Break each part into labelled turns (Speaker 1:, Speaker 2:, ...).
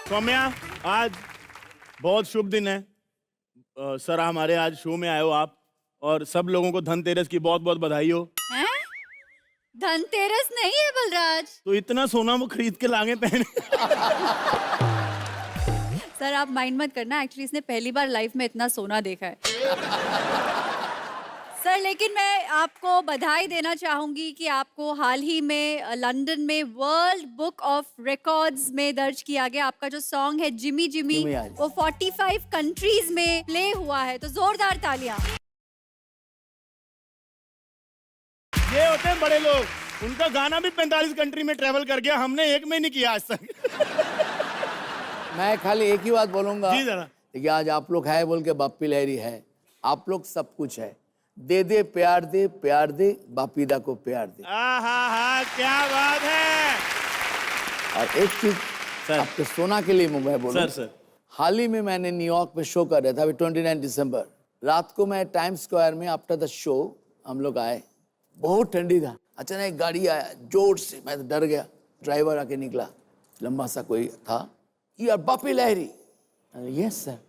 Speaker 1: सौम्या, आज बहुत शुभ दिन है। सर, हमारे आज शो में आए हो आप, और सब लोगों को धनतेरस की बहुत बहुत बधाई हो।
Speaker 2: हैं? धनतेरस नहीं है बलराज।
Speaker 1: तो इतना सोना वो खरीद के लागे पहने।
Speaker 2: सर आप माइंड मत करना, एक्चुअली इसने पहली बार लाइफ में इतना सोना देखा है। सर लेकिन मैं आपको बधाई देना चाहूंगी कि आपको हाल ही में लंदन में वर्ल्ड बुक ऑफ रिकॉर्ड्स में दर्ज किया गया। आपका जो सॉन्ग है जिमी जिमी, वो 45 कंट्रीज में प्ले हुआ है, तो जोरदार तालियां।
Speaker 1: ये होते हैं बड़े लोग, उनका गाना भी 45 कंट्री में ट्रेवल कर गया, हमने एक में नहीं किया आज तक।
Speaker 3: मैं खाली एक ही बात बोलूंगा
Speaker 1: जी जरा।
Speaker 3: कि आज आप लोग है बोल के बाप्पी लहरी है, आप लोग सब कुछ है। दे दे प्यार दे बापीदा को प्यार दे।
Speaker 1: आहा, क्या बात है।
Speaker 3: और एक चीज
Speaker 1: सर।
Speaker 3: आपके सोना के लिए मैं बोलूं,
Speaker 1: सर।
Speaker 3: हाल ही में मैंने न्यूयॉर्क में शो कर रहा था, अभी 29 दिसंबर रात को मैं टाइम स्क्वायर में आफ्टर द शो हम लोग आए, बहुत ठंडी था। अचानक एक गाड़ी आया जोर से, मैं तो डर गया। ड्राइवर आके निकला, लंबा सा कोई था। You are Bappi Lahiri? Yes sir.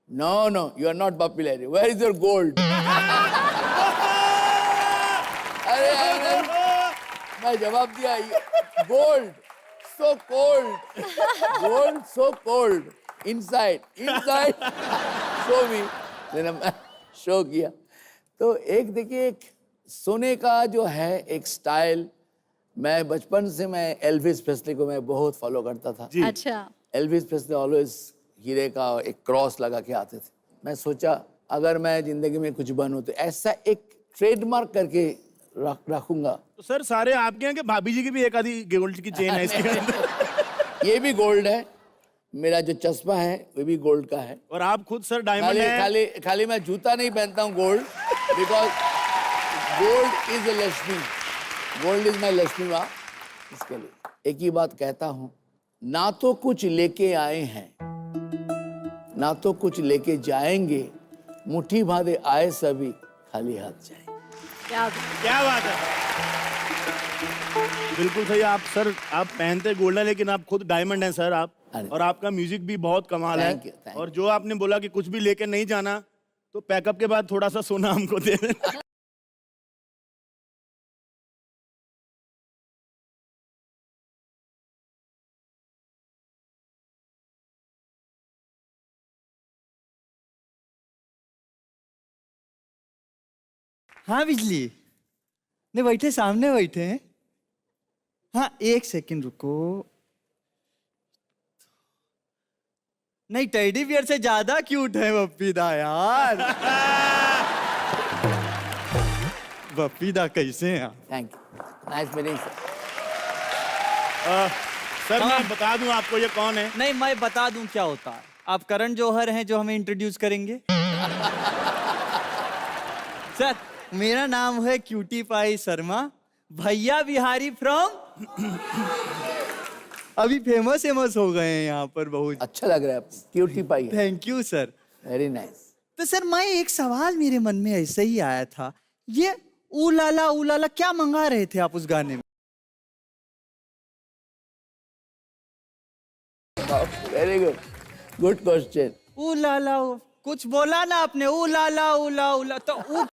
Speaker 3: No no, you are not Bappi Lahiri, where is your gold? अरे मैं जवाब दिया, gold so cold, gold so cold inside show me. मैंने शो किया तो एक देखिए, एक सोने का जो है एक स्टाइल। मैं बचपन से मैं एल्विस प्रेस्ली को मैं बहुत फॉलो करता था।
Speaker 2: अच्छा।
Speaker 3: एल्विस प्रेस्ली ऑलवेज हीरे का एक क्रॉस लगा के आते थे। मैं सोचा अगर मैं जिंदगी में कुछ बनूं तो ऐसा एक ट्रेडमार्क करके रखूंगा।
Speaker 1: तो सर, सारे आपके हैं कि भाभी जी की भी एक आधी गोल्ड की चेन है इसके अंदर?
Speaker 3: ये भी गोल्ड है, मेरा जो चश्मा है वो भी गोल्ड का है।
Speaker 1: और आप खुद सर डायमंड
Speaker 3: खाली
Speaker 1: है।
Speaker 3: खाली खाली मैं जूता नहीं पहनता हूँ gold, because gold is a Lakshmi, gold is my Lakshmi माँ। इसके लिए एक ही बात कहता हूँ, ना तो कुछ लेके आए हैं ना तो कुछ लेके जाएंगे, मुट्ठी बांधे आए सभी खाली हाथ जाएंगे।
Speaker 1: क्या बात है। बिल्कुल सही। आप सर, आप पहनते गोल्ड है लेकिन आप खुद डायमंड हैं सर आप। और आपका म्यूजिक भी बहुत कमाल है।
Speaker 3: Thank you.
Speaker 1: और जो आपने बोला कि कुछ भी लेके नहीं जाना, तो पैकअप के बाद थोड़ा सा सोना हमको दे देना।
Speaker 4: हाँ बिजली, नहीं बैठे, सामने बैठे हैं। हाँ एक सेकंड रुको। नहीं, टेडी बियर से ज्यादा क्यूट है बप्पीदा यार। बप्पीदा कैसे हैं आप?
Speaker 3: Thank you, nice meeting sir.
Speaker 1: Sir मैं बता दूं आपको ये कौन है।
Speaker 4: नहीं, मैं बता दूं क्या होता है। आप करण जौहर हैं जो हमें इंट्रोड्यूस करेंगे। सर मेरा नाम है क्यूटी पाई शर्मा, भैया बिहारी फ्रॉम। अभी फेमस हो गए हैं यहाँ पर बहुत।
Speaker 3: अच्छा लग रहा है, क्यूटी पाई है।
Speaker 4: Thank you sir.
Speaker 3: Very nice.
Speaker 4: तो सर मैं एक सवाल मेरे मन में ऐसे ही आया था, ये ऊ लाला क्या मंगा रहे थे आप उस गाने में?
Speaker 3: Very good, good question.
Speaker 4: ऊ लाला, कुछ बोला ना आपने, ऊ लाला उला तो ऊ।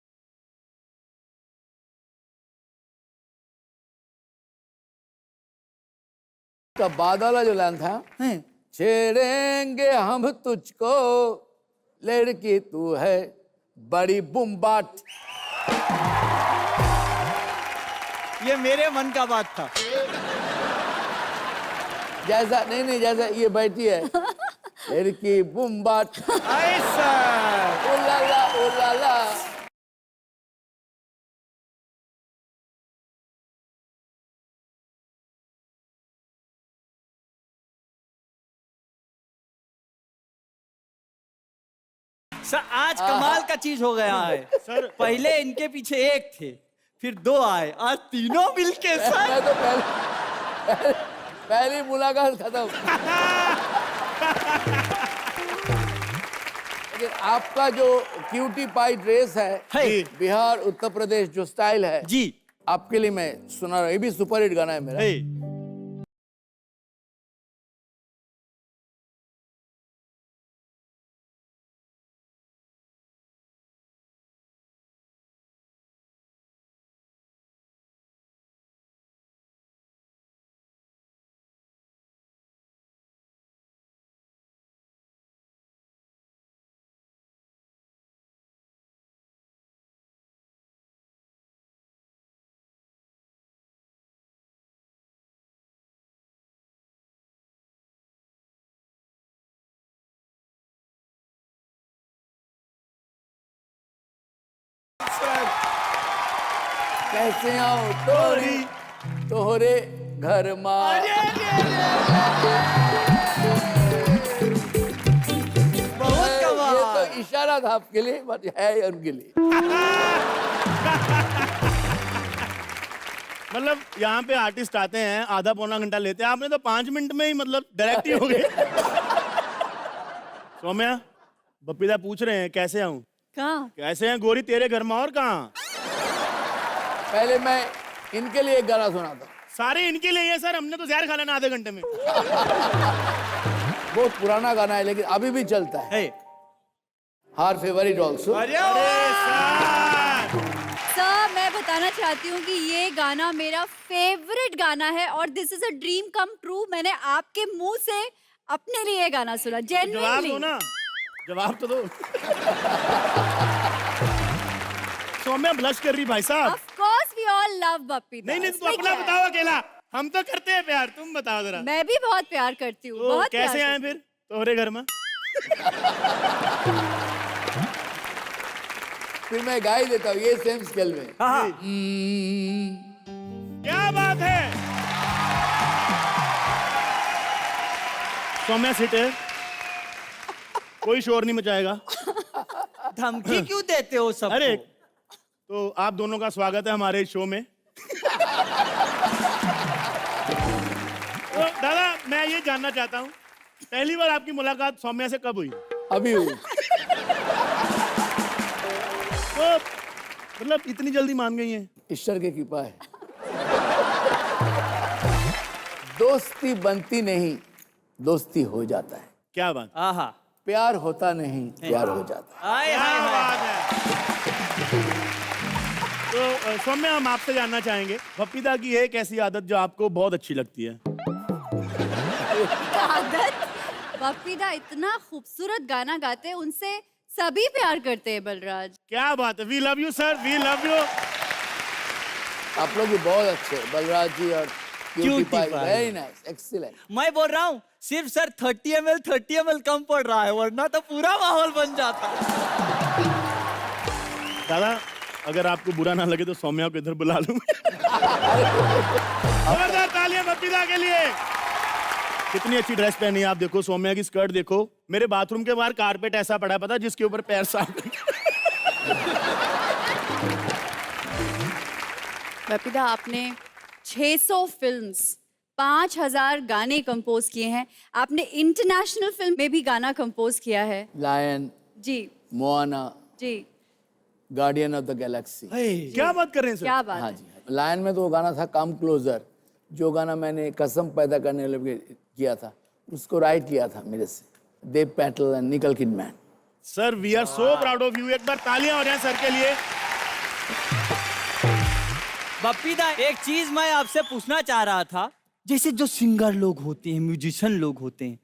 Speaker 3: का बाद वाला जो लाइन था,
Speaker 4: हैं?
Speaker 3: छेड़ेंगे हम तुझको लड़की तू है बड़ी बुम्बाट।
Speaker 4: ये मेरे मन का बात था।
Speaker 3: जैसा नहीं जैसा ये बैठी है लड़की बुम्बाट।
Speaker 4: ऐसा
Speaker 3: ओ लाला
Speaker 4: सर आज कमाल का चीज हो गया है
Speaker 1: सर
Speaker 4: पहले इनके पीछे एक थे, फिर दो आए, आज तीनों मिलके सर।
Speaker 3: मैं तो पहली मुलाकात खत्म। लेकिन आपका जो क्यूटी पाई ड्रेस है, बिहार उत्तर प्रदेश जो स्टाइल है
Speaker 4: जी,
Speaker 3: आपके लिए मैं सुना रहा हूँ। ये भी सुपर हिट गाना है मेरा। कैसे आऊं तोरी तोहरे घर माँ।
Speaker 4: बहुत
Speaker 3: ये
Speaker 4: कमाल।
Speaker 3: तो इशारा था आपके लिए, बट है उनके लिए।
Speaker 1: मतलब यहाँ पे आर्टिस्ट आते हैं, आधा पौना घंटा लेते हैं, आपने तो 5 मिनट में ही मतलब डायरेक्ट ही हो गए। सौम्या, बप्पीदा पूछ रहे हैं कैसे आऊं?
Speaker 2: कहाँ?
Speaker 1: कैसे हैं गोरी तेरे घर में और कहाँ?
Speaker 3: पहले मैं इनके लिए एक गाना सुना था,
Speaker 1: सारे इनके लिए है सर, हमने तो जहर खा लेना आधे घंटे में।
Speaker 3: बहुत पुराना गाना है लेकिन अभी भी चलता है। हर फेवरेट ऑल्सो।
Speaker 1: अरे सर!
Speaker 2: सर मैं बताना चाहती हूँ कि ये गाना मेरा फेवरेट गाना है और this is a dream come true. मैंने आपके मुंह से अपने लिए ये गाना सुना,
Speaker 1: जवाब
Speaker 2: जेन्युइनली।
Speaker 1: दो ना, जवाब तो दो। सौम्या ब्लश कर रही भाई साहब।
Speaker 2: Of course we all love Bappi.
Speaker 1: नहीं नहीं, तुम अपना बताओ अकेला, हम तो करते हैं प्यार, तुम बताओ जरा।
Speaker 2: मैं भी बहुत प्यार करती हूँ,
Speaker 1: तो
Speaker 2: बहुत
Speaker 1: कैसे
Speaker 2: प्यार
Speaker 1: आए
Speaker 2: करती
Speaker 1: फिर तोहरे घर में?
Speaker 3: फिर मैं गा ही देता हूँ ये सेम स्केल में।
Speaker 1: क्या बात है। सौम्या सिट है, कोई शोर नहीं मचाएगा।
Speaker 4: धमकी क्यों देते हो सबको?
Speaker 1: अरे तो आप दोनों का स्वागत है हमारे शो में। तो दादा मैं ये जानना चाहता हूँ, पहली बार आपकी मुलाकात सौम्या से कब हुई?
Speaker 3: अभी हुई।
Speaker 1: तो मतलब इतनी जल्दी मान गई हैं?
Speaker 3: ईश्वर की कृपा है। दोस्ती बनती नहीं, दोस्ती हो जाता है।
Speaker 1: क्या बात,
Speaker 4: आहा,
Speaker 3: प्यार होता नहीं, प्यार हो जाता है।
Speaker 4: आय
Speaker 1: क्या
Speaker 4: हाय हाय।
Speaker 1: बात है। तो सौम्या हम आपसे जानना चाहेंगे बप्पीदा की एक ऐसी आदत जो आपको बहुत अच्छी लगती है।
Speaker 2: आदत। बप्पीदा इतना खूबसूरत गाना गाते हैं, उनसे सभी प्यार करते हैं बलराज।
Speaker 1: क्या बात है, we love you sir, we love you.
Speaker 3: आप लोग भी बहुत अच्छे, बलराज जी और cutie pie,
Speaker 4: pie.
Speaker 3: Very nice, excellent.
Speaker 4: मैं बोल रहा हूँ सिर्फ सर 30 ml कम पड़ रहा है, वरना तो पूरा माहौल बन जाता।
Speaker 1: दादा अगर आपको बुरा ना लगे तो सौम्या को इधर बुला लूं। जोरदार तालियां बप्पीदा के लिए। कितनी अच्छी ड्रेस पहनी है आप, देखो सौम्या की स्कर्ट देखो। मेरे बाथरूम के बाहर कारपेट ऐसा पड़ा है, पता है, जिसके ऊपर पैर साफ।
Speaker 2: बप्पीदा आपने 600 फिल्म्स, 5000 गाने कंपोज किए हैं। आपने इंटरनेशनल फिल्म में भी गाना कंपोज किया है।
Speaker 3: लायन,
Speaker 2: जी
Speaker 3: मोआना,
Speaker 2: जी,
Speaker 3: गार्डियन ऑफ द गैलेक्सी।
Speaker 1: क्या बात कर रहे हैं सर?
Speaker 2: क्या बात
Speaker 3: हाँ
Speaker 2: है।
Speaker 3: जी, लायन में तो वो गाना था कम क्लोजर, जो गाना मैंने कसम पैदा करने लगे किया था, उसको राइट किया था मेरे से Dev Patel and Nicole Kidman.
Speaker 1: Sir we are so proud of you. एक बार तालियां हो जाएं सर के लिए।
Speaker 4: बप्पीदा एक चीज मैं आपसे पूछना चाह रहा था, जैसे जो सिंगर लोग होते हैं, म्यूजिशियन लोग होते हैं,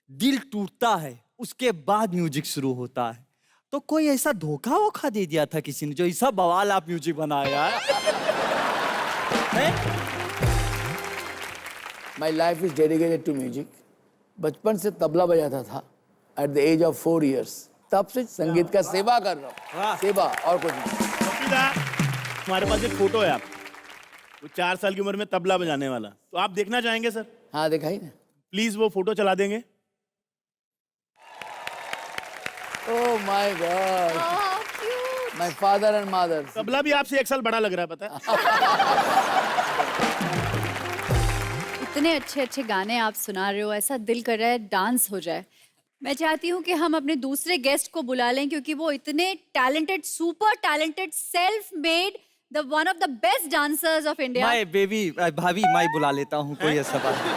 Speaker 4: दिल टूटता है उसके बाद म्यूजिक शुरू होता है, तो कोई ऐसा धोखा वोखा दे दिया था किसी ने जो ऐसा बवाल आप म्यूजिक बनाया है?
Speaker 3: My life is dedicated to music. बचपन से तबला बजाता था at the age of 4 years। तब से संगीत का सेवा कर रहा हूँ,
Speaker 4: वाह।
Speaker 3: सेवा और कुछ नहीं।
Speaker 1: बप्पीदा हमारे पास एक फोटो है आप, वो 4 साल की उम्र में तबला बजाने वाला, तो आप देखना चाहेंगे सर?
Speaker 3: हाँ दिखाई ना।
Speaker 1: प्लीज वो फोटो चला देंगे।
Speaker 3: Oh my God,
Speaker 2: Oh, cute.
Speaker 3: My father and mother.
Speaker 1: Tabla भी आपसे 1 साल बड़ा लग रहा है, पता है।
Speaker 2: इतने अच्छे अच्छे गाने आप सुना रहे हो, ऐसा दिल कर रहा है डांस हो जाए। मैं चाहती हूँ कि हम अपने दूसरे गेस्ट को बुला लें, क्योंकि वो इतने talented, super talented, self made, the one of the best dancers of India.
Speaker 4: मैं बेबी भाभी मैं बुला लेता हूँ, कोई ऐसा बात नहीं।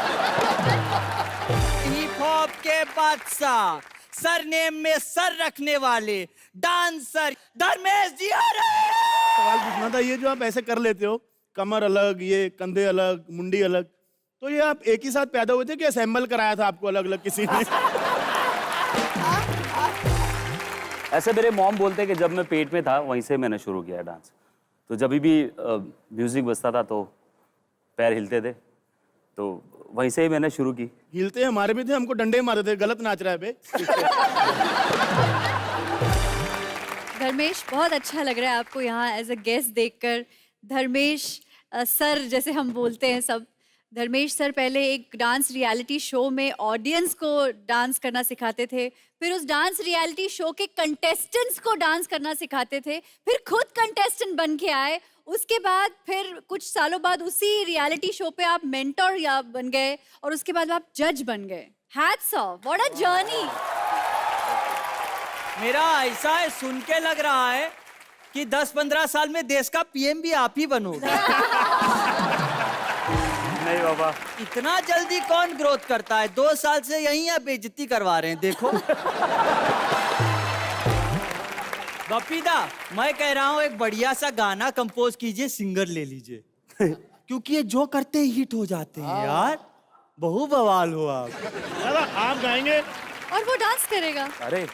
Speaker 4: हिप हॉप के बादशाह, सरनेम में सर रखने वाले डांसर धर्मेश जी आ रहे हैं।
Speaker 1: सवाल पूछना था, ये जो आप ऐसे कर लेते हो, कमर अलग, ये कंधे अलग, मुंडी अलग, तो ये आप एक ही साथ पैदा हुए थे कि असेंबल कराया था आपको अलग अलग किसी ने?
Speaker 5: ऐसे मेरे मॉम बोलते कि जब मैं पेट में था वहीं से मैंने शुरू किया डांस। तो जब भी म्यूजिक बजता था तो पैर हिलते थे, तो वहीं से ही मैंने शुरू की।
Speaker 1: हिलते हमारे भी थे, हमको डंडे मारते थे, गलत नाच रहा है बे।
Speaker 2: धर्मेश, बहुत अच्छा लग रहा है आपको यहाँ एज अ गेस्ट देखकर। धर्मेश सर जैसे हम बोलते हैं सब। धर्मेश सर पहले एक डांस रियलिटी शो में ऑडियंस को डांस करना सिखाते थे, फिर उस डांस रियलिटी शो के कंटेस्टेंट्स को डांस करना सिखाते थे, फिर खुद कंटेस्टेंट बन के आए। उसके बाद फिर कुछ सालों बाद उसी रियलिटी शो पे आप मेंटर या बन गए और उसके बाद आप जज बन गए। Hats off, what a journey.
Speaker 4: मेरा ऐसा है, सुन के लग रहा है कि 10-15 साल में देश का पीएम भी आप ही बनोगे।
Speaker 5: नहीं बाबा,
Speaker 4: इतना जल्दी कौन ग्रोथ करता है? 2 साल से यहीं आप बेइज्जती करवा रहे हैं, देखो। बपीदा, मैं कह रहा हूँ एक बढ़िया सा गाना कंपोज कीजिए, सिंगर ले लीजिए। क्योंकि ये जो करते ही हिट हो जाते हैं यार। बहु बवाल हो आप।
Speaker 1: दादा आप गाएंगे?
Speaker 2: और वो डांस करेगा।
Speaker 5: अरे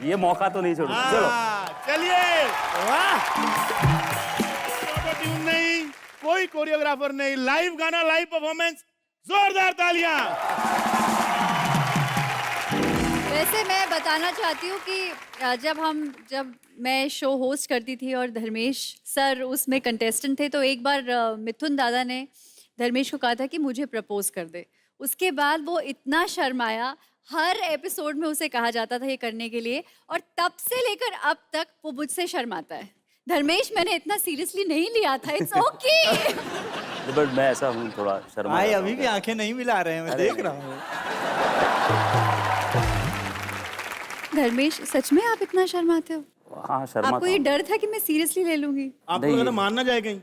Speaker 5: ये मौका तो नहीं छोड़ो, चलो।
Speaker 1: चलिए। वाह, ट्यून नहीं, कोई कोरियोग्राफर नहीं, लाइव गाना, लाइव परफॉर्मेंस, जोरदार तालियां।
Speaker 2: वैसे मैं बताना चाहती हूँ कि जब मैं शो होस्ट करती थी और धर्मेश सर उसमें कंटेस्टेंट थे, तो एक बार मिथुन दादा ने धर्मेश को कहा था कि मुझे प्रपोज कर दे। उसके बाद वो इतना शर्माया, हर एपिसोड में उसे कहा जाता था ये करने के लिए, और तब से लेकर अब तक वो मुझसे शर्माता है। धर्मेश, मैंने इतना सीरियसली नहीं लिया था, इट्स ओके।
Speaker 5: बट मैं ऐसा हूँ, थोड़ा शर्मा।
Speaker 4: भाई अभी भी आंखें नहीं मिला रहे हैं, मैं देख रहा हूँ।
Speaker 2: धर्मेश, सच में आप इतना शर्माते हो?
Speaker 5: हाँ शर्मा।
Speaker 2: आपको ये डर था कि मैं सीरियसली ले लूंगी?
Speaker 1: आपको
Speaker 5: नहीं।
Speaker 1: लगा था मान ना जाए कहीं?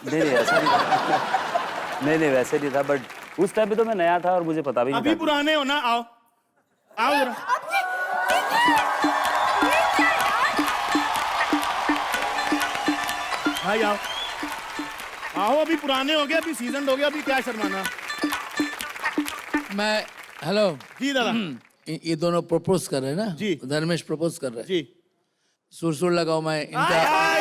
Speaker 5: नहीं ऐसा नहीं था। नहीं वैसे नहीं था, बट उस टाइम पे तो मैं नया था और मुझे पता भी नहीं
Speaker 1: अभी
Speaker 5: था।
Speaker 1: पुराने हो ना, आओ आओ जरा। भाई आओ आओ, अभी पुराने हो गए, अभी सीजन हो गया, अभी क्या शर्माना।
Speaker 3: मैं हेलो
Speaker 1: जी दादा।
Speaker 3: ये दोनों प्रपोज कर रहे हैं ना?
Speaker 1: जी।
Speaker 3: धर्मेश प्रपोज कर रहे हैं।
Speaker 1: जी।
Speaker 3: सुर लगाओ, मैं इनका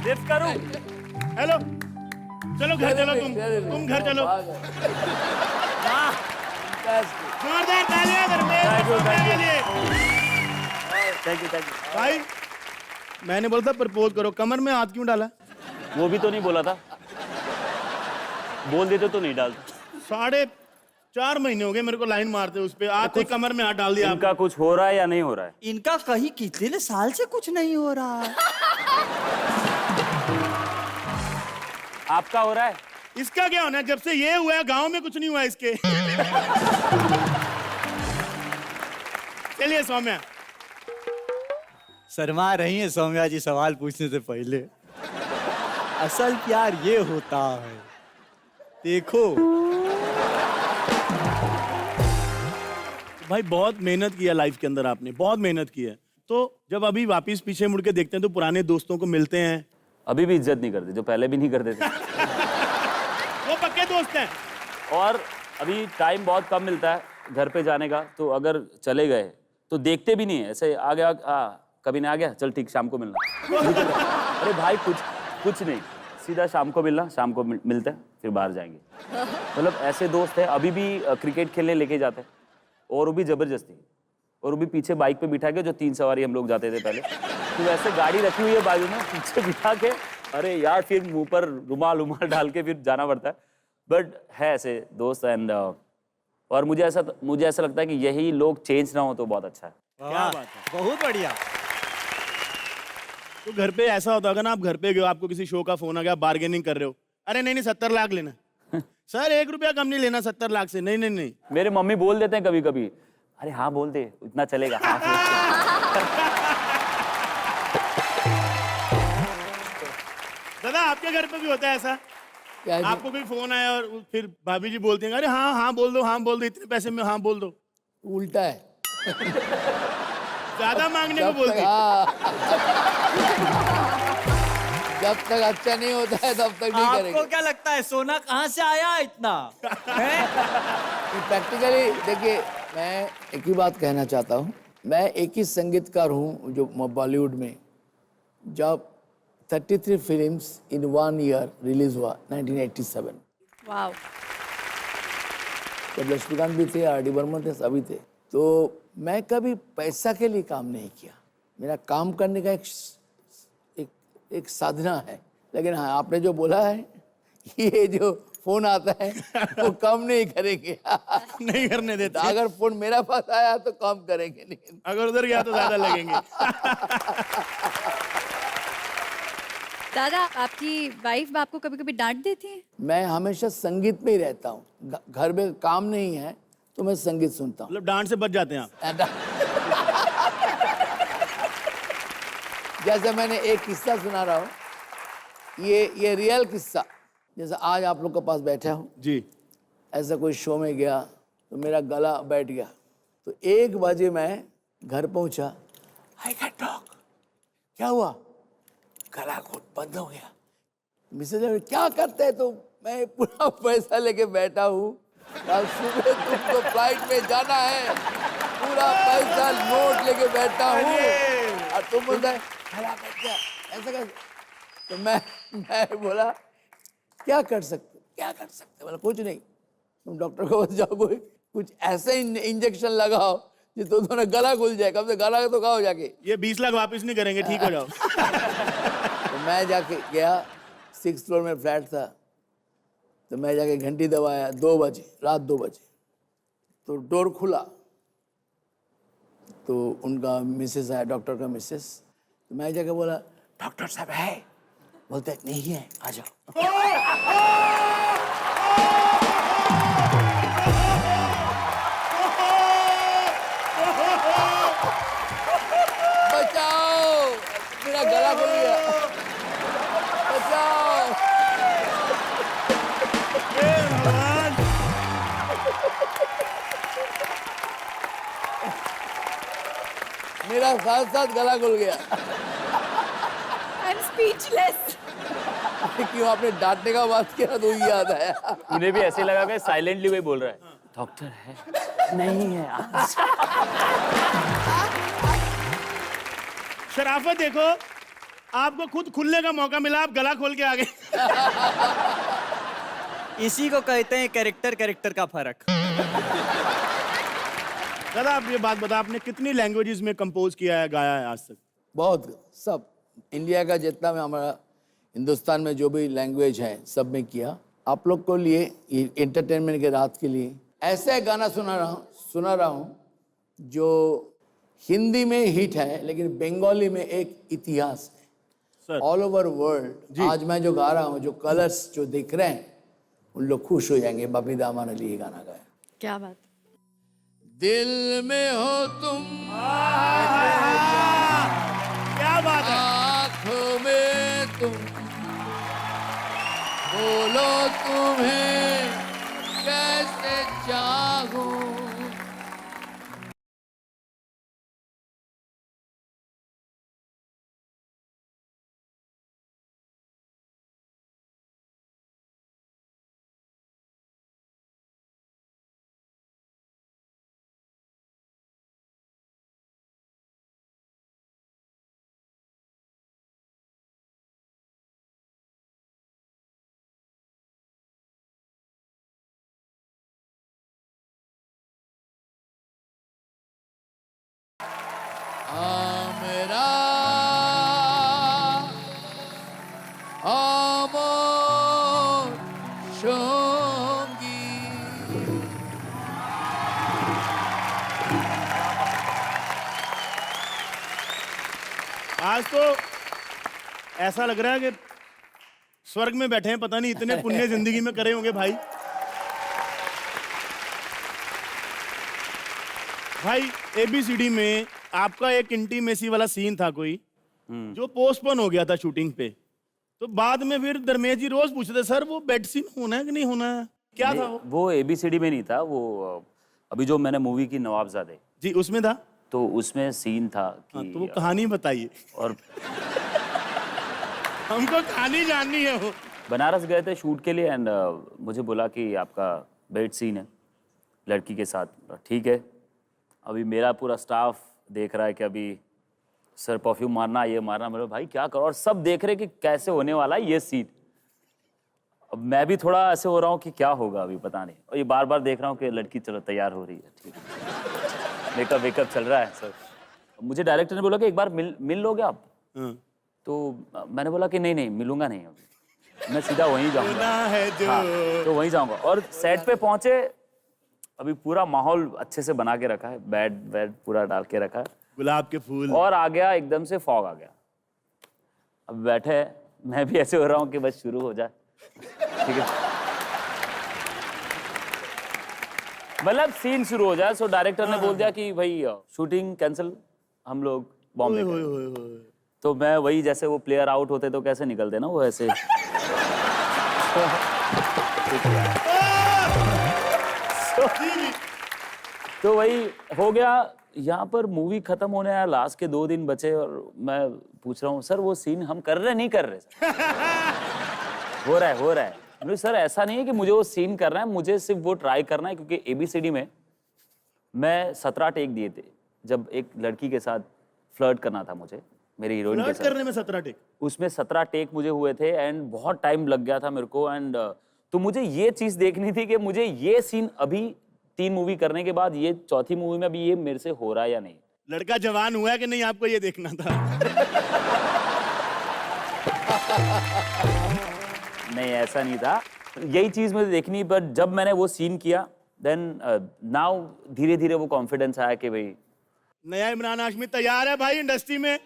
Speaker 5: लिफ्ट करूं?
Speaker 1: हेलो, चलो घर चलो, तुम घर चलो। जोरदार तालियां धर्मेश के लिए।
Speaker 5: Thank you.
Speaker 1: भाई मैंने बोला था प्रपोज करो, कमर में हाथ क्यों डाला?
Speaker 5: वो भी तो नहीं बोला था, बोल देते तो नहीं डालता।
Speaker 1: 4.5 महीने हो गए मेरे को लाइन मारते उस पे, आज तक कमर में हाथ डाल दिया
Speaker 5: इनका कुछ हो रहा है या नहीं हो रहा है?
Speaker 4: इनका कहीं कितने साल से कुछ नहीं हो रहा है।
Speaker 5: आपका हो रहा है?
Speaker 1: इसका क्या होना है? जब से ये हुआ है गांव में कुछ नहीं हुआ इसके। चलिए सौम्या।
Speaker 4: शर्मा रही है सौम्या जी सवाल पूछने से पहले। असल प्यार ये होता है, देखो।
Speaker 1: भाई बहुत मेहनत किया लाइफ के अंदर, आपने बहुत मेहनत की है, तो जब अभी वापस पीछे मुड़ के देखते हैं तो पुराने दोस्तों को मिलते हैं।
Speaker 5: अभी भी इज्जत नहीं करते, जो पहले भी नहीं करते थे।
Speaker 1: वो पक्के दोस्त हैं।
Speaker 5: और अभी टाइम बहुत कम मिलता है घर पे जाने का, तो अगर चले गए तो देखते भी नहीं है, ऐसे आ गया, कभी नहीं आ गया, चल ठीक शाम को मिलना। अरे भाई कुछ नहीं, सीधा शाम को मिलना, शाम को मिलते हैं, फिर बाहर जाएंगे। मतलब ऐसे दोस्त हैं। अभी भी क्रिकेट खेलने लेके जाते हैं, और वो भी जबरदस्ती, और वो भी पीछे बाइक पे बिठा के, जो 3 सवारी हम लोग जाते थे पहले, तो वैसे गाड़ी रखी हुई है बाजू में, पीछे बिठा के, अरे यार फिर मुंह पर रुमाल डाल के फिर जाना पड़ता है। बट है ऐसे दोस्त, एंड और मुझे ऐसा लगता है कि यही लोग चेंज ना हो तो बहुत अच्छा है।
Speaker 1: क्या बात है,
Speaker 4: बहुत बढ़िया।
Speaker 1: तो घर पे ऐसा होता होगा ना, आप घर पे गए, आपको किसी शो का फोन आ गया, बार्गेनिंग कर रहे हो, अरे नहीं 70 लाख लेना। सर 1 रुपया कम नहीं लेना 70 लाख से। नहीं।
Speaker 5: मेरे मम्मी बोल देते हैं कभी कभी, अरे हाँ बोल दे, इतना चलेगा।
Speaker 1: दादा आपके घर पे भी होता है ऐसा?
Speaker 3: क्या जी?
Speaker 1: आपको कोई फोन आया और फिर भाभी जी बोलती हैं अरे हाँ हाँ बोल दो, हाँ बोल दो, इतने पैसे में हाँ बोल दो,
Speaker 3: उल्टा है।
Speaker 1: ज्यादा मांगने को
Speaker 3: जब तक
Speaker 1: बोलती हैं।
Speaker 3: हाँ, जब तक अच्छा नहीं होता है तब तक नहीं
Speaker 4: आपको
Speaker 3: करेंगे।
Speaker 4: क्या लगता है सोना कहाँ से आया इतना? हैं?
Speaker 3: प्रैक्टिकली देखिए, मैं एक ही बात कहना चाहता हूँ, मैं एक ही संगीतकार हूँ जो बॉलीवुड में जब 33 फिल्म्स इन 1 ईयर रिलीज हुआ 1987।
Speaker 2: वाओ।
Speaker 3: जब लक्ष्मीकांत भी थे, आर डी बर्मन थे, सभी थे। तो मैं कभी पैसा के लिए काम नहीं किया। मेरा काम करने का एक साधना है। लेकिन हाँ, आपने जो बोला है, ये जो फोन आता है वो कम नहीं करेंगे।
Speaker 1: नहीं करने देते,
Speaker 3: अगर फोन मेरा पास आया तो कम करेंगे नहीं।
Speaker 1: अगर उधर गया तो ज्यादा लगेंगे।
Speaker 2: दादा, आपकी वाइफ आपको कभी कभी डांट देती है?
Speaker 3: मैं हमेशा संगीत में ही रहता हूँ। घर में काम नहीं है तो मैं संगीत सुनता हूँ।
Speaker 1: मतलब डांट से बच जाते हैं आप।
Speaker 3: जैसे मैंने एक किस्सा सुना रहा हूँ, ये रियल किस्सा। जैसे आज आप लोग के पास बैठा हूँ,
Speaker 1: जी।
Speaker 3: ऐसा कोई शो में गया तो मेरा गला बैठ गया, तो 1 बजे मैं घर पहुंचा। I can talk. क्या हुआ? गला घोट बंद हो गया। मिसेज ने क्या करते हैं? तो मैं पूरा पैसा लेके बैठा हूँ, कल सुबह तुमको फ्लाइट में जाना है, पूरा पैसा नोट लेके बैठा हूँ और तुम बोलते हैं गला बैठ गया, ऐसा कैसे? तो मैं बोला क्या कर सकते बोला कुछ नहीं, तुम डॉक्टर को बस जाओ, कोई कुछ ऐसे इंजेक्शन लगाओ जिससे तुम्हारा गला खुल जाए। कब से गला तो खाओ जाके।
Speaker 1: ये 20 लाख वापस नहीं करेंगे, ठीक हो जाओ।
Speaker 3: तो मैं जाके गया, 6th फ्लोर में फ्लैट था, तो मैं जाके घंटी दबाया 2 बजे, रात 2 बजे। तो डोर खुला तो उनका मिसेस आया, डॉक्टर का मिसेस। तो मैं जाके बोला डॉक्टर साहब है? बोलते नहीं है, आ जाओ। बचाओ, मेरा गला खुल गया, बचाओ।
Speaker 1: हे भगवान।
Speaker 3: मेरा साथ साथ गला खुल गया।
Speaker 2: I am speechless.
Speaker 3: क्यों आपने डांटने का बात किया तो ये याद आया।
Speaker 5: उन्हें भी ऐसे लगा कि साइलेंटली वही बोल रहा है, डॉक्टर है नहीं है आज।
Speaker 1: शराफत देखो, आपको खुद खुलने का मौका मिला, आप गला खोल के आ गए।
Speaker 4: इसी को कहते हैं कैरेक्टर का फर्क।
Speaker 1: दादा आप ये बात बता, आपने कितनी लैंग्वेजेस में कंपोज किया है, गाया है आज तक?
Speaker 3: बहुत, सब इंडिया का जितना में, हमारा हिंदुस्तान में जो भी लैंग्वेज है सब में किया। आप लोग को लिए, एंटरटेनमेंट के रात के लिए ऐसा गाना सुना रहा हूँ जो हिंदी में हिट है लेकिन बंगाली में एक इतिहास
Speaker 1: सर।
Speaker 3: है ऑल ओवर वर्ल्ड। आज मैं जो गा रहा हूँ, जो कलर्स जो दिख रहे हैं, उन लोग खुश हो जाएंगे। बबी दामा ने ये गाना गाया।
Speaker 2: क्या बात।
Speaker 3: दिल में हो तुम,
Speaker 1: क्या बात है।
Speaker 3: आँखों में तुम, बोलो तुम्हें कैसे चाहूं। मेरा अमर संगी।
Speaker 1: आज तो ऐसा लग रहा है कि स्वर्ग में बैठे हैं, पता नहीं इतने पुण्य जिंदगी में करे होंगे भाई। भाई ABCD में आपका एक इंटीमेसी वाला सीन था कोई, जो पोस्टपोन हो गया था शूटिंग पे, तो बाद में फिर धर्मेश जी रोज पूछते सर वो बेड सीन होना है कि नहीं होना है, क्या था
Speaker 5: वो ABCD में नहीं था वो। अभी जो मैंने मूवी की नवाबजादे,
Speaker 1: जी उसमें था।
Speaker 5: तो उसमें सीन था
Speaker 1: हाँ,
Speaker 5: कि
Speaker 1: तो वो कहानी बताइए,
Speaker 5: और
Speaker 1: हमको कहानी जाननी है वो।
Speaker 5: बनारस गए थे शूट के लिए एंड मुझे बोला कि आपका बेड सीन है लड़की के साथ। ठीक है, अभी मेरा पूरा स्टाफ देख रहा है कि अभी सर परफ्यूम मारना, ये मारना। मेरे भाई क्या करो, और सब देख रहे कि कैसे होने वाला है ये सीन। अब मैं भी थोड़ा ऐसे हो रहा हूँ कि क्या होगा अभी पता नहीं, और ये बार बार देख रहा हूँ कि लड़की चलो तैयार हो रही है, ठीक है, मेकअप वेकअप चल रहा है सर। मुझे डायरेक्टर ने बोला कि एक बार मिल लोगे आप।
Speaker 1: हाँ।
Speaker 5: तो मैंने बोला कि नहीं मिलूंगा नहीं, अभी मैं सीधा वहीं जाऊंगा।
Speaker 1: होना है जो।
Speaker 5: हाँ, तो वहीं जाऊंगा। और सेट पे पहुंचे, अभी पूरा माहौल अच्छे से बना के रखा है, बेड पूरा डाल के रखा है,
Speaker 1: गुलाब के फूल।
Speaker 5: और आ गया एकदम से फॉग आ गया। अब बैठे, मैं भी ऐसे हो रहा हूँ कि बस शुरू हो जाए, ठीक है, मतलब सीन शुरू हो जाए। सो डायरेक्टर ने बोल दिया कि भाई शूटिंग कैंसिल, हम लोग बॉम्बे
Speaker 1: ओए,
Speaker 5: गए।
Speaker 1: ओए, ओए, ओए।
Speaker 5: तो मैं वही, जैसे वो प्लेयर आउट होते तो कैसे निकलते ना वो ऐसे तो वही हो गया। यहाँ पर मूवी खत्म होने आया, लास्ट के 2 दिन बचे, और मैं पूछ रहा हूँ सर वो सीन हम कर रहे नहीं कर रहे सर? हो रहा है। बोले सर ऐसा नहीं है कि मुझे वो सीन करना है, मुझे सिर्फ वो ट्राई करना है, क्योंकि ABCD में मैं 17 टेक दिए थे जब एक लड़की के साथ फ्लर्ट करना था मुझे, मेरी हीरोइन के
Speaker 1: फ्लर्ट
Speaker 5: साथ।
Speaker 1: करने में 17 टेक।
Speaker 5: उसमें 17 टेक मुझे हुए थे एंड बहुत टाइम लग गया था मेरे को। एंड तो मुझे ये चीज देखनी थी कि मुझे ये सीन अभी 3 मूवी करने के बाद ये चौथी मूवी में अभी ये मेरे से हो रहा है या नहीं।
Speaker 1: लड़का जवान हुआ है कि नहीं, आपको ये देखना था।
Speaker 5: नहीं ऐसा नहीं था, यही चीज मुझे देखनी। बट जब मैंने वो सीन किया देन नाउ धीरे धीरे वो कॉन्फिडेंस आया कि भाई
Speaker 1: नया इमरान हाशमी तैयार है भाई इंडस्ट्री में।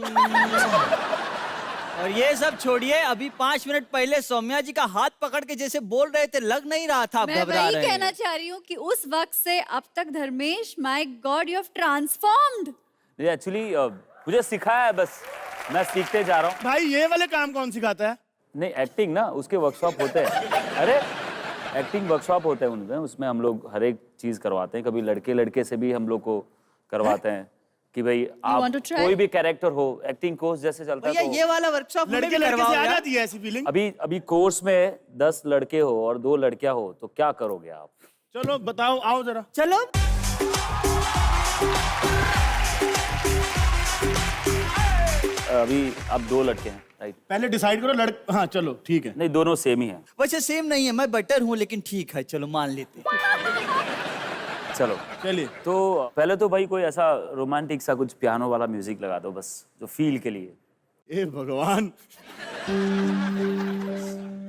Speaker 4: और ये सब छोड़िए, अभी 5 मिनट पहले सौम्या जी का हाथ पकड़ के जैसे बोल रहे थे, लग नहीं रहा था आप
Speaker 2: मैं
Speaker 4: घबरा
Speaker 2: वही
Speaker 4: रहे
Speaker 2: कहना
Speaker 4: हैं।
Speaker 2: चाह रही हूँ कि उस वक्त से अब तक Dharmesh, my God, you have transformed.
Speaker 5: Actually मुझे सिखाया है, बस मैं सीखते जा रहा हूँ।
Speaker 1: भाई ये वाले काम कौन सिखाता है?
Speaker 5: नहीं एक्टिंग ना, उसके वर्कशॉप होते हैं। अरे एक्टिंग वर्कशॉप होते हैं उनमें, उसमें हम लोग हर एक चीज करवाते हैं। कभी लड़के से भी हम लोग को करवाते हैं कि भाई आप
Speaker 2: want to try?
Speaker 5: कोई भी कैरेक्टर हो, एक्टिंग कोर्स जैसे चलता है
Speaker 4: भैया
Speaker 5: तो
Speaker 4: ये वाला वर्कशॉप हमें भी
Speaker 1: लड़के से
Speaker 4: करवाओ
Speaker 1: आ
Speaker 4: यार।
Speaker 1: जाती है ऐसी फीलिंग।
Speaker 5: अभी कोर्स में 10 लड़के हो और 2 लड़कियां हो तो क्या करोगे आप?
Speaker 1: चलो बताओ, आओ जरा।
Speaker 4: चलो
Speaker 5: अभी अब 2 लड़के हैं, राइट?
Speaker 1: पहले डिसाइड करो हाँ चलो ठीक है।
Speaker 5: नहीं दोनों सेम ही हैं।
Speaker 4: वैसे सेम नहीं है, मैं बटर हूँ, लेकिन ठीक है, चलो मान लेते हैं।
Speaker 5: चलो
Speaker 1: चलिए।
Speaker 5: तो पहले तो भाई कोई ऐसा रोमांटिक सा कुछ पियानो वाला म्यूजिक लगा दो, बस जो फील के लिए।
Speaker 1: ए भगवान।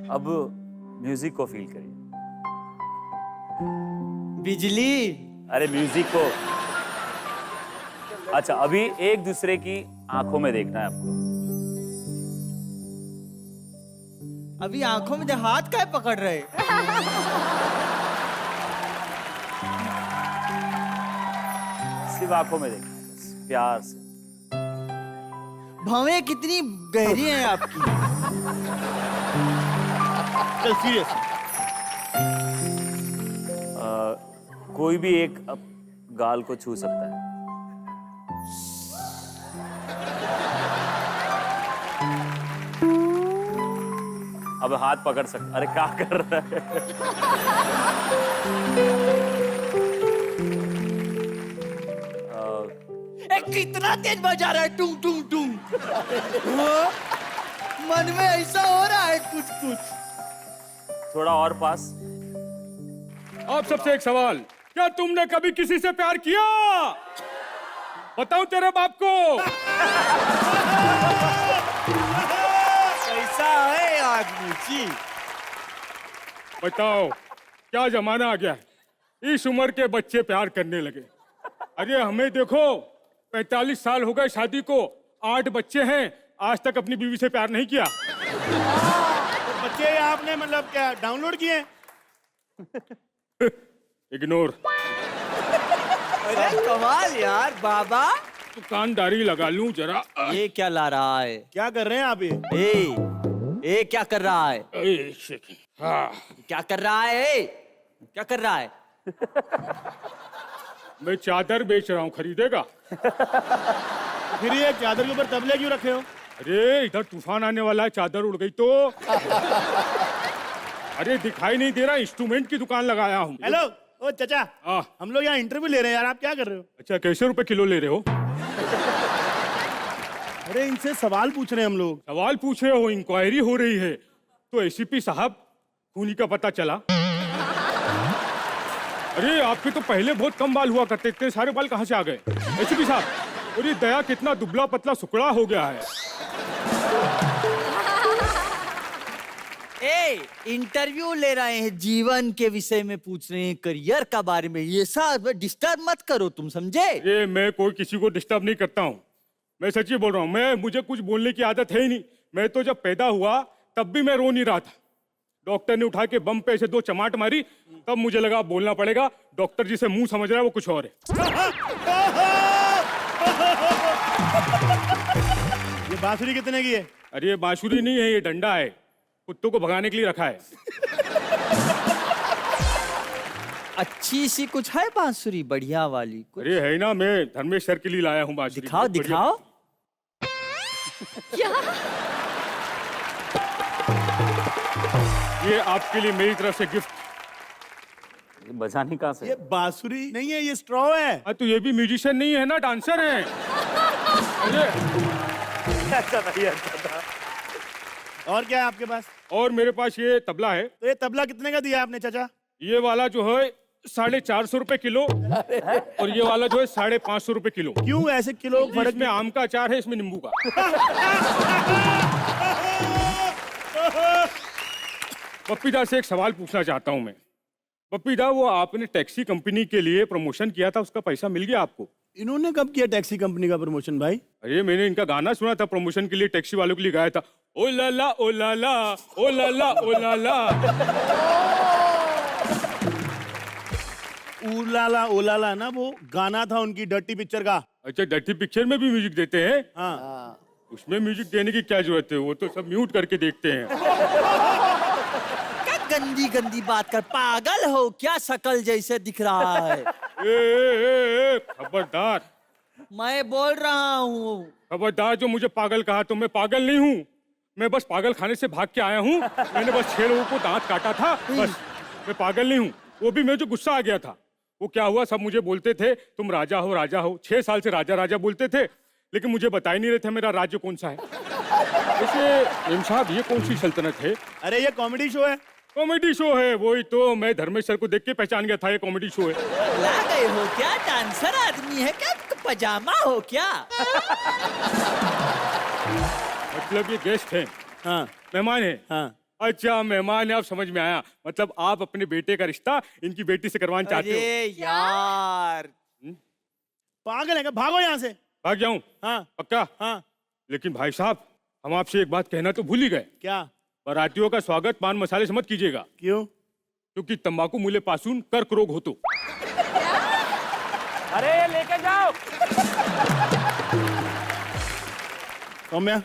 Speaker 5: अब म्यूजिक को फील करिए।
Speaker 4: बिजली।
Speaker 5: अरे म्यूजिक को, अच्छा अभी एक दूसरे की आंखों में देखना है आपको।
Speaker 4: अभी आंखों में हाथ काय पकड़ रहे?
Speaker 5: सिर्फ आंखों में देखना है, बस प्यार से।
Speaker 4: भवें कितनी गहरी हैं आपकी।
Speaker 1: चल सीरियस।
Speaker 5: कोई भी एक अब गाल को छू सकता है। अब हाथ पकड़ सकता। अरे क्या कर रहा है?
Speaker 4: कितना तेज बजा रहा है, टुंग टुंग टुंग। मन में ऐसा हो रहा है कुछ कुछ।
Speaker 5: थोड़ा और पास।
Speaker 6: आप सबसे एक सवाल, क्या तुमने कभी किसी से प्यार किया? बताओ तेरे बाप को।
Speaker 4: कैसा है आदमी जी?
Speaker 6: बताओ क्या जमाना आ गया है, इस उम्र के बच्चे प्यार करने लगे। अरे हमें देखो, 45 साल हो गए शादी को, 8 बच्चे हैं, आज तक अपनी बीवी से प्यार नहीं किया।
Speaker 1: तो बच्चे आपने मतलब क्या डाउनलोड किए?
Speaker 6: इग्नोर।
Speaker 4: अरे कमाल यार बाबा।
Speaker 6: दुकानदारी लगा लूं जरा।
Speaker 4: ये क्या ला रहा है?
Speaker 1: क्या कर रहे हैं आप ये?
Speaker 4: ए, ए क्या कर रहा है?
Speaker 6: एक सेकंड। हाँ,
Speaker 4: क्या कर रहा है? ए? क्या कर रहा है?
Speaker 6: मैं चादर बेच रहा हूँ, खरीदेगा?
Speaker 1: फिर ये चादर के ऊपर तबले क्यों रखे हो?
Speaker 6: अरे इधर तूफान आने वाला है, चादर उड़ गई तो। अरे दिखाई नहीं दे रहा, इंस्ट्रूमेंट की दुकान लगाया हूँ।
Speaker 1: हेलो, ओ चाचा,
Speaker 6: हाँ।
Speaker 1: हम लोग यहाँ इंटरव्यू ले रहे हैं यार, आप क्या कर रहे हो?
Speaker 6: अच्छा, कैसे रुपए किलो ले रहे हो?
Speaker 1: अरे इनसे सवाल पूछ रहे हैं हम लोग।
Speaker 6: सवाल पूछ रहे हो, इंक्वायरी हो रही है। तो एसीपी साहब, खूनी का पता चला? अरे आपके तो पहले बहुत कम बाल हुआ करते थे, सारे बाल कहाँ से आ गए? एसीपी साहब, अरे दया कितना दुबला पतला सुकड़ा हो गया है।
Speaker 4: ए इंटरव्यू ले रहे हैं, जीवन के विषय में पूछ रहे हैं, करियर का बारे में। ये सब डिस्टर्ब मत करो, तुम समझे?
Speaker 6: ये मैं कोई किसी को डिस्टर्ब नहीं करता हूँ, मैं सच्ची बोल रहा हूँ। मुझे कुछ बोलने की आदत है ही नहीं। मैं तो जब पैदा हुआ तब भी मैं रो नहीं रहा था। डॉक्टर ने उठा के बम पे ऐसे 2 चमाट मारी, तब मुझे लगा बोलना पड़ेगा। डॉक्टर जी से मुंह समझ रहा है वो कुछ और है।
Speaker 1: ये बांसुरी कितने की है?
Speaker 6: अरे ये बांसुरी नहीं है, ये डंडा है, कुत्तों को भगाने के लिए रखा है।
Speaker 4: अच्छी सी कुछ है बांसुरी, बढ़िया वाली कुछ?
Speaker 6: अरे है ना, मैं धर्मेश सर के लिए लाया हूँ बांसुरी।
Speaker 4: दिखाओ दिखाओ।
Speaker 6: ये आपके लिए मेरी तरफ से गिफ्ट।
Speaker 5: बजानी कहाँ से?
Speaker 1: ये बांसुरी नहीं है, ये स्ट्रॉ है।
Speaker 6: हाँ, तो ये भी म्यूजिशियन नहीं है ना, डांसर है। अरे
Speaker 5: अच्छा था, ये अच्छा था।
Speaker 1: और क्या है आपके पास?
Speaker 6: और मेरे पास ये तबला है।
Speaker 1: तो ये तबला कितने का दिया आपने चाचा?
Speaker 6: ये वाला जो है 450 रुपए किलो, और ये वाला जो है 550 रुपए किलो।
Speaker 1: क्यों ऐसे किलो फर्क?
Speaker 6: इसमें आम का अचार है, इसमें नींबू का। पप्पीदा से एक सवाल पूछना चाहता हूं मैं। पप्पीदा, वो आपने टैक्सी कंपनी के लिए प्रमोशन किया था, उसका पैसा मिल गया आपको?
Speaker 1: इन्होंने कब किया टैक्सी कंपनी का प्रमोशन भाई?
Speaker 6: अरे मैंने इनका गाना सुना था, प्रमोशन के लिए टैक्सी वालों के लिए गाया था। ओ लाला ओ लाला ओ लाला ओ लाला।
Speaker 1: उलाला ओलाला ना, वो गाना था उनकी डर्टी पिक्चर का।
Speaker 6: अच्छा, डर्टी पिक्चर में भी म्यूजिक देते हैं?
Speaker 1: हाँ।
Speaker 6: उसमें म्यूजिक देने की क्या जरूरत है, वो तो सब म्यूट करके देखते हैं।
Speaker 4: क्या गंदी गंदी बात कर, पागल हो क्या? शकल जैसे दिख रहा है।
Speaker 6: खबरदार,
Speaker 4: मैं बोल रहा हूँ।
Speaker 6: खबरदार, जो मुझे पागल कहा तो मैं पागल नहीं हूँ। मैं बस पागल खाने से भाग के आया हूँ। मैंने बस 6 लोगों को दांत काटा था, बस। मैं पागल नहीं हूँ। वो भी मैं जो गुस्सा आ गया था, वो क्या हुआ, सब मुझे बोलते थे तुम राजा हो राजा हो। 6 साल से राजा राजा बोलते थे, लेकिन मुझे बता ही नहीं रहे थे मेरा राज्य कौन सा है। वैसे एम साहब, ये कौन सी सल्तनत है?
Speaker 1: अरे ये कॉमेडी शो है।
Speaker 6: कॉमेडी शो है, वही तो। मैं धर्मेश सर को देख के पहचान गया था ये कॉमेडी शो है।
Speaker 4: ला गए हो क्या? डांसर आदमी है क्या? पजामा हो क्या?
Speaker 6: मतलब ये गेस्ट हैं?
Speaker 1: हाँ
Speaker 6: मेहमान है?
Speaker 1: हाँ।
Speaker 6: अच्छा, मेहमान है, आप समझ में आया। मतलब आप अपने बेटे का रिश्ता इनकी बेटी से करवाना चाहते हो?
Speaker 4: अरे यार,
Speaker 1: पागल है क्या? भागो यहाँ से।
Speaker 6: भाग जाऊं?
Speaker 1: हाँ
Speaker 6: पक्का?
Speaker 1: हाँ।
Speaker 6: लेकिन भाई साहब, हम आपसे एक बात कहना तो भूल ही गए।
Speaker 1: क्या?
Speaker 6: बारातियों का स्वागत पान मसाले से मत कीजिएगा,
Speaker 1: क्यों?
Speaker 6: क्योंकि तंबाकू मूल्य पासून कर्क रोग हो तो।
Speaker 5: अरे लेके जाओ।
Speaker 1: सौम्या,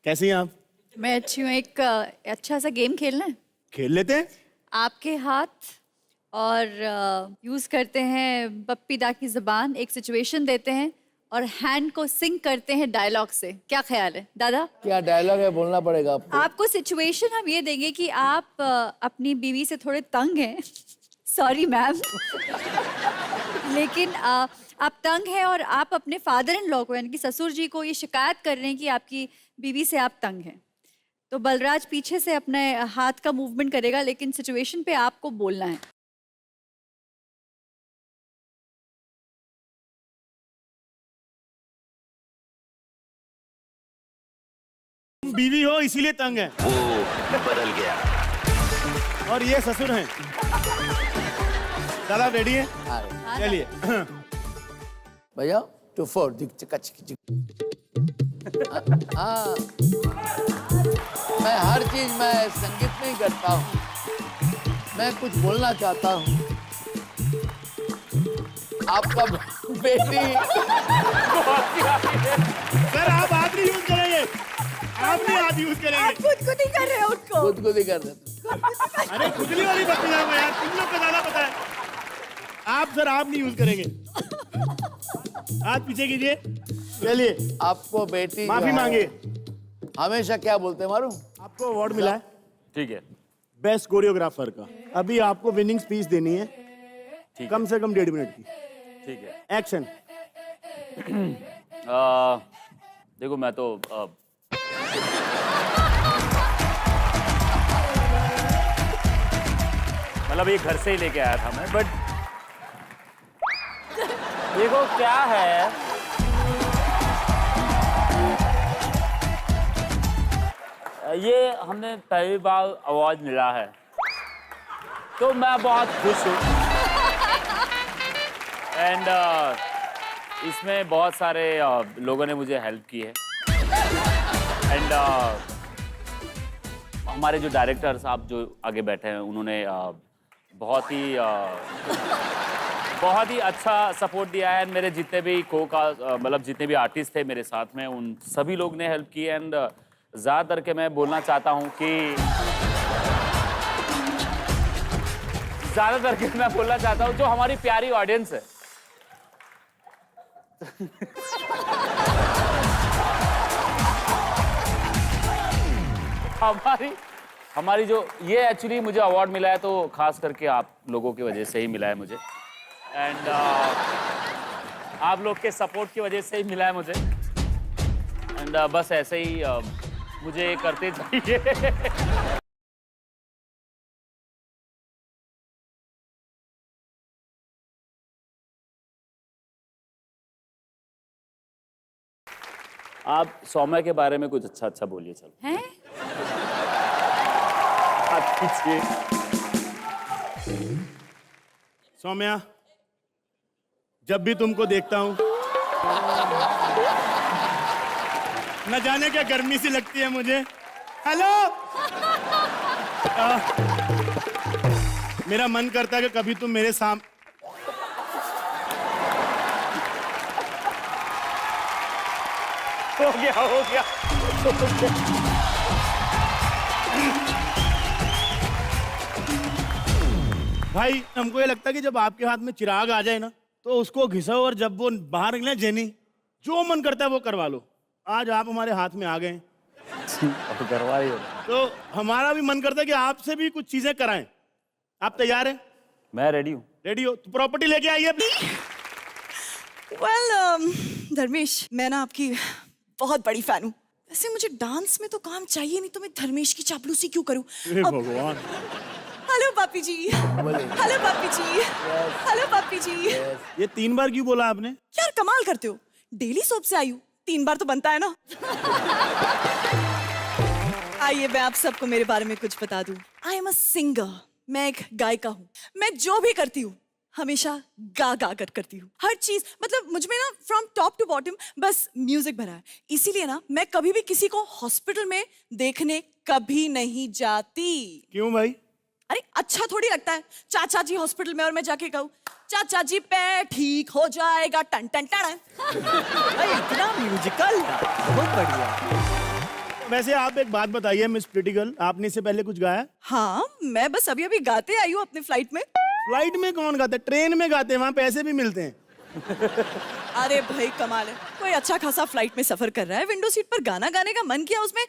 Speaker 1: कैसी हैं आप?
Speaker 2: मैं अच्छी हूँ। एक अच्छा सा गेम खेलना है।
Speaker 1: खेल लेते हैं।
Speaker 2: आपके हाथ और यूज करते हैं पप्पीदा की जुबान, एक सिचुएशन देते हैं और हैंड को सिंक करते हैं डायलॉग से। क्या ख्याल है दादा?
Speaker 3: क्या डायलॉग है, बोलना पड़ेगा आपको।
Speaker 2: आपको सिचुएशन हम ये देंगे कि आप अपनी बीवी से थोड़े तंग हैं। Sorry ma'am. लेकिन आप तंग हैं और आप अपने फादर इन लॉ को, यानी कि ससुर जी को, ये शिकायत कर रहे हैं कि आपकी बीवी से आप तंग हैं। तो बलराज पीछे से अपने हाथ का मूवमेंट करेगा, लेकिन सिचुएशन पे आपको बोलना है।
Speaker 1: तुम बीवी हो इसीलिए तंग है।
Speaker 7: वो बदल गया।
Speaker 1: और ये ससुर हैं। दादा रेडी है?
Speaker 3: हाँ,
Speaker 1: चलिए।
Speaker 3: भैया 2 4 दिख चिका चिक चिक। हाँ, मैं हर चीज मैं संगीत में ही करता हूँ। मैं कुछ बोलना चाहता हूँ। आपका बेटी।
Speaker 1: सर आप हाथ नहीं यूज करेंगे। आप नहीं हाथ आप यूज
Speaker 2: आप
Speaker 1: करेंगे।
Speaker 2: खुद ही कर रहे हो उनको।
Speaker 3: खुद ही कर देते।
Speaker 1: अरे खुजली वाली बत्ती जाऊंगा यार, तुम लोग को ज्यादा पता है। आप सर, आप नहीं यूज करेंगे। हाथ पीछे कीजिए। चलिए,
Speaker 3: आपको बेटी
Speaker 1: माफी
Speaker 3: जो है,
Speaker 1: मांगिए।
Speaker 3: हमेशा क्या बोलते हैं मालूम?
Speaker 1: आपको अवार्ड मिला है
Speaker 5: ठीक है,
Speaker 1: बेस्ट कोरियोग्राफर का। अभी आपको विनिंग स्पीच देनी है,
Speaker 5: ठीक
Speaker 1: कम से कम 1.5 मिनट की।
Speaker 5: ठीक है।
Speaker 1: एक्शन।
Speaker 5: देखो मैं तो मतलब ये घर से ही लेके आया था मैं, बट देखो क्या है, ये हमने पहली बार अवार्ड मिला है तो मैं बहुत खुश हूँ। एंड इसमें बहुत सारे लोगों ने मुझे हेल्प की है। एंड हमारे जो डायरेक्टर साहब जो आगे बैठे हैं उन्होंने बहुत ही अच्छा सपोर्ट दिया है। मेरे जितने भी मतलब जितने भी आर्टिस्ट थे मेरे साथ में, उन सभी लोग ने हेल्प की। एंड ज़्यादातर के मैं बोलना चाहता हूँ कि जो हमारी प्यारी ऑडियंस है हमारी जो ये एक्चुअली मुझे अवार्ड मिला है तो खास करके आप लोगों की वजह से ही मिला है मुझे। एंड आप लोग के सपोर्ट की वजह से ही मिला है मुझे। एंड बस ऐसे ही मुझे करते चाहिए। आप सौम्या के बारे में कुछ अच्छा बोलिए। चलो
Speaker 2: हैं?
Speaker 5: आप पीछे।
Speaker 1: सौम्या, जब भी तुमको देखता हूँ न जाने क्या गर्मी सी लगती है मुझे। हेलो। मेरा मन करता है कि कभी तुम मेरे सामने
Speaker 5: हो गया।
Speaker 1: भाई, हमको ये लगता है कि जब आपके हाथ में चिराग आ जाए ना तो उसको घिसाओ और जब वो बाहर निकले जेनी, जो मन करता है वो करवा लो। आज आप हमारे हाथ में आ गए
Speaker 5: करवा रही हो।
Speaker 1: तो हमारा भी मन करता है कि आपसे भी कुछ चीजें कराएं। आप तैयार हैं?
Speaker 5: मैं रेडी हूँ।
Speaker 1: रेडी हो तो प्रॉपर्टी लेके आइए अपनी।
Speaker 7: धर्मेश, मैं ना आपकी बहुत बड़ी फैन हूँ। वैसे मुझे डांस में तो काम चाहिए नहीं, तो मैं धर्मेश की चापलूसी क्यों करूँ?
Speaker 1: हे भगवान।
Speaker 7: हेलो पापी जी। हेलो पापी जी। हेलो पापी जी।
Speaker 1: ये 3 बार क्यों बोला आपने?
Speaker 7: यार कमाल करते हो, डेली सोप से आई हूँ, 3 बार तो बनता है ना। आइए मैं आप सबको मेरे बारे में कुछ बता दूं। आई एम अ सिंगर, मैं एक गायिका हूँ। मैं जो भी करती हूँ हमेशा गा कर करती हूँ। हर चीज, मतलब मुझ में ना फ्रॉम टॉप टू बॉटम बस म्यूजिक भरा है। इसीलिए ना मैं कभी भी किसी को हॉस्पिटल में देखने कभी नहीं जाती।
Speaker 1: क्यों भाई?
Speaker 7: अरे अच्छा थोड़ी लगता है चाचा जी हॉस्पिटल में और मैं जाके कहूँ चाचा जी पैर ठीक हो जाएगा, टन टन टन।
Speaker 4: इतना म्यूजिकल, बहुत बढ़िया।
Speaker 1: वैसे आप एक बात बताइए मिस प्रिटी गर्ल, आपने इससे पहले कुछ गाया?
Speaker 7: हाँ, मैं बस अभी गाते आई हूँ अपने फ्लाइट में।
Speaker 1: फ्लाइट में कौन गाता है? ट्रेन में गाते हैं, वहां पैसे भी मिलते हैं।
Speaker 7: अरे भाई कमाल है, कोई अच्छा खासा फ्लाइट में सफर कर रहा है, विंडो सीट पर गाना गाने का मन किया उसमें।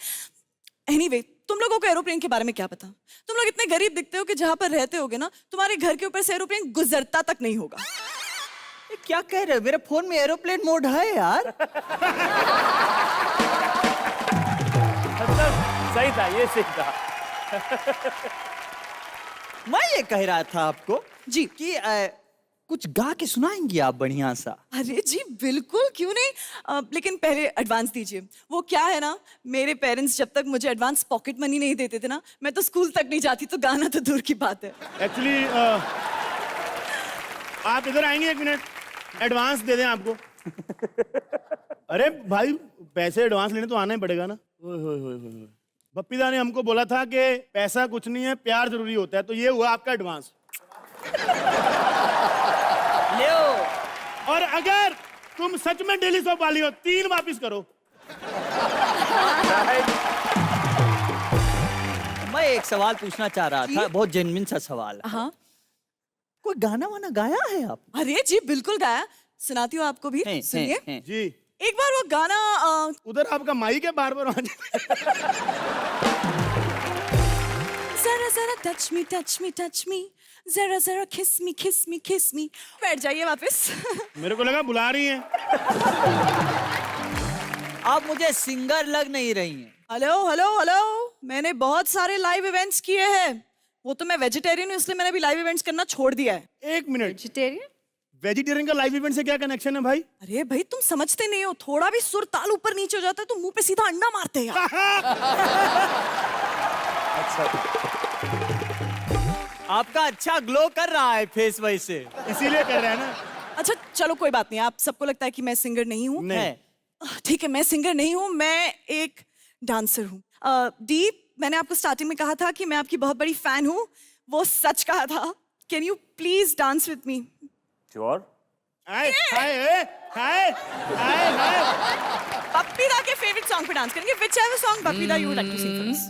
Speaker 7: एनीवे, तुम लोगों को एरोप्लेन के बारे में क्या पता? तुम लोग इतने गरीब दिखते हो कि जहां पर रहते होगे ना, तुम्हारे घर के ऊपर से एरोप्लेन गुजरता तक नहीं होगा।
Speaker 4: ये क्या कह रहे हो? मेरे फोन में एरोप्लेन मोड है यार।
Speaker 5: सही था, ये सही था।
Speaker 4: मैं ये कह रहा था आपको
Speaker 7: जी
Speaker 4: कि कुछ गा के सुनाएंगी आप बढ़िया सा?
Speaker 7: अरे जी बिल्कुल, क्यों नहीं। लेकिन पहले एडवांस दीजिए। वो क्या है ना, मेरे पेरेंट्स जब तक मुझे एडवांस पॉकेट मनी नहीं देते थे ना, मैं तो स्कूल तक नहीं जाती, तो गाना तो दूर की बात है।
Speaker 1: एक्चुअली आप इधर आएंगे 1 मिनट, एडवांस दे दें आपको। अरे भाई, पैसे एडवांस लेने तो आना ही पड़ेगा ना। ओए होए होए होए। बप्पीदा ने हमको बोला था कि पैसा कुछ नहीं है, प्यार जरूरी होता है, तो ये हुआ आपका एडवांस।
Speaker 4: लो।
Speaker 1: और अगर तुम सच में डेली सोप वाली हो, 3 वापिस करो।
Speaker 4: एक सवाल पूछना चाह रहा था, बहुत जेन्युइन सा सवाल है।
Speaker 7: हाँ
Speaker 4: कोई गाना वाना गाया है आप?
Speaker 7: अरे जी बिल्कुल गाया, सुनाती हूँ आपको भी, सुनिए।
Speaker 1: जी
Speaker 7: एक बार वो गाना
Speaker 1: उधर आपका माइक है, बार बार
Speaker 7: जरा जरा touch me touch me touch me, जरा जरा किस मी किस मी किस मी। बैठ जाइए वापस।
Speaker 1: मेरे को लगा बुला रही हैं।
Speaker 4: आप मुझे सिंगर लग नहीं रही हैं।
Speaker 7: हेलो हेलो हेलो, मैंने बहुत सारे लाइव इवेंट्स किए हैं। वो तो मैं वेजिटेरियन हूँ, इसलिए मैंने भी लाइव इवेंट्स करना छोड़ दिया है।
Speaker 1: एक मिनट,
Speaker 2: वेजिटेरियन?
Speaker 1: वेजिटेरियन का लाइव इवेंट से क्या कनेक्शन है भाई?
Speaker 7: अरे भाई तुम समझते नहीं हो, थोड़ा भी सुर ताल ऊपर नीचे हो जाता है तो मुंह पे सीधा अंडा मारते हैं यार।
Speaker 4: आपका अच्छा ग्लो कर रहा है फेस वैसे।
Speaker 1: इसीलिए कर रहे हैं ना।
Speaker 7: अच्छा चलो कोई बात नहीं, आप सबको लगता है कि मैं सिंगर नहीं हूँ।
Speaker 1: नहीं।
Speaker 7: ठीक है, मैं सिंगर नहीं हूँ, मैं एक डांसर हूँ। दीप, मैंने आपको स्टार्टिंग में कहा था कि मैं आपकी बहुत बड़ी फैन हूँ, वो सच कहा था। Can you please dance with me?
Speaker 5: Sure.
Speaker 1: Hi hi hi hi hi.
Speaker 7: Pappida के फेवरेट सॉन्ग पे डांस करेंगे, whichever song Pappida you would like to sing for us.